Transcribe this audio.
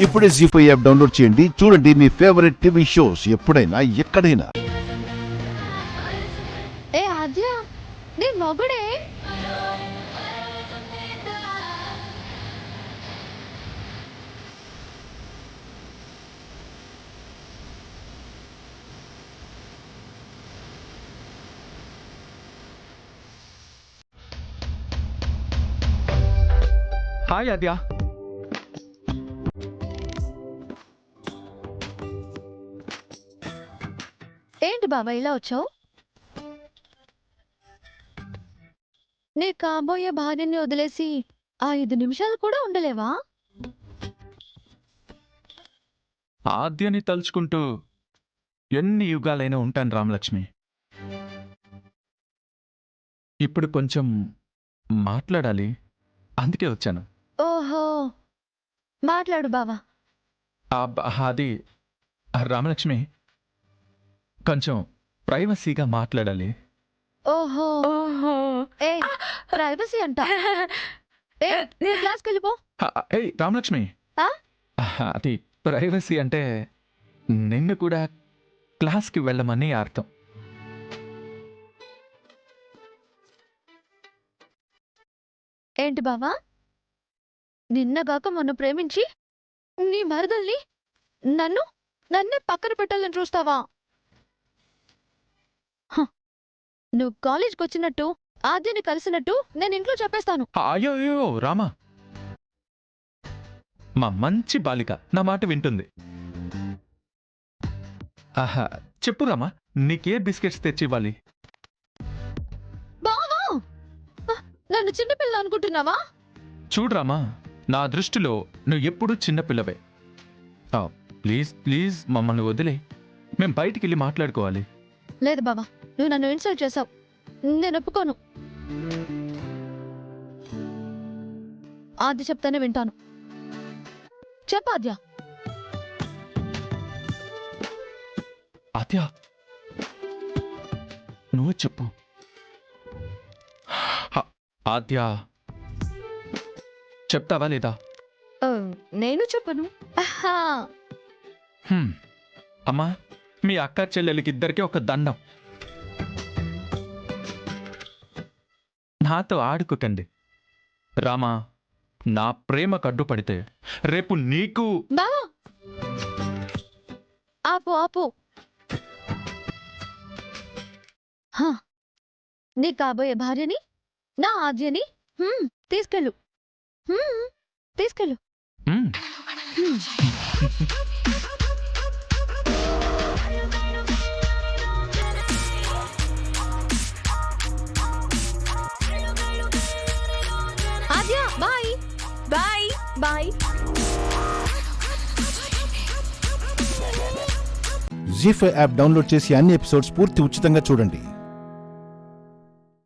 ఇప్పుడే జీ5 app download చేయండి. చూడండి మీ ఫేవరెట్ టీవీ షోస్ ఎప్పుడైనా ఎక్కడైనా. ఏ ఆద్య, నీ మొగుడే హాయ్ ఆద్య. ఏంటి బాబా ఇలా వచ్చావు? నీ కాబోయే భార్యని వదిలేసి 5 నిమిషాలు కూడా ఉండలేవా? ఆద్యని తలుచుకుంటూ ఎన్ని యుగాలైనా ఉంటాను రామలక్ష్మి. ఇప్పుడు కొంచెం మాట్లాడాలి, అందుకే వచ్చాను. ఓహో, మాట్లాడు బావా. అది రామలక్ష్మి, కొంచెం ప్రైవసీగా మాట్లాడాలి. ఓహో ఓహో, ఏ ప్రైవసీ అంట. ఏ నీ క్లాస్కి వెళ్ళిపో. ఏయ్ రామలక్ష్మి, ఆ? అది ప్రైవసీ అంటే నిన్ను కూడా క్లాస్కి వెళ్ళమని అర్థం. ఏంటి బావా, నిన్నగాక మొన్న ప్రేమించి నీ మరదల్ని నన్నే పక్కన పెట్టాలని చూస్తావా? హ, నువ్వు కాలేజ్కి వచ్చినట్టు ఆద్యని కలిసినట్టు నేను ఇంట్లో చెప్పేస్తాను. అయ్యో అయ్యో రామా, మా మంచి బాలిక నా మాట వింటుంది. ఆహా, చెప్పు రామా, నీకే బిస్కెట్స్ తెచ్చివ్వాలి? బావా, నన్ను చిన్నపిల్ల అనుకుంటున్నావా? చూడు రామా, నా దృష్టిలో నువ్వు ఎప్పుడూ చిన్నపిల్లవే. ప్లీజ్ ప్లీజ్ మమ్మల్ని వదిలే, మేం బయటికి వెళ్ళి మాట్లాడుకోవాలి. లేదు బావా, నువ్వు నన్ను ఇన్సల్ట్ చేసావు, నేను ఒప్పుకోను. ఆద్య చెప్తానే వింటాను. చెప్పు ఆద్య. ఆద్య, నువ్వు చెప్పు. ఆద్య, చెప్తావా లేదా? నేను చెప్పను. అమ్మా, మీ అక్క చెల్లెలకి ఇద్దరికి ఒక దండం. నాతో ఆడుకోకండి. రామా, నా ప్రేమకు అడ్డుపడితే రేపు నీకు... బావా, ఆపు ఆపు. నీ కాబోయే భార్యని, నా ఆద్యని తీసుకెళ్ళు, తీసుకెళ్ళు. Adhya, bye bye bye. ZEE5 app download చేసి అన్ని ఎపిసోడ్స్ పూర్తి ఉచితంగా చూడండి.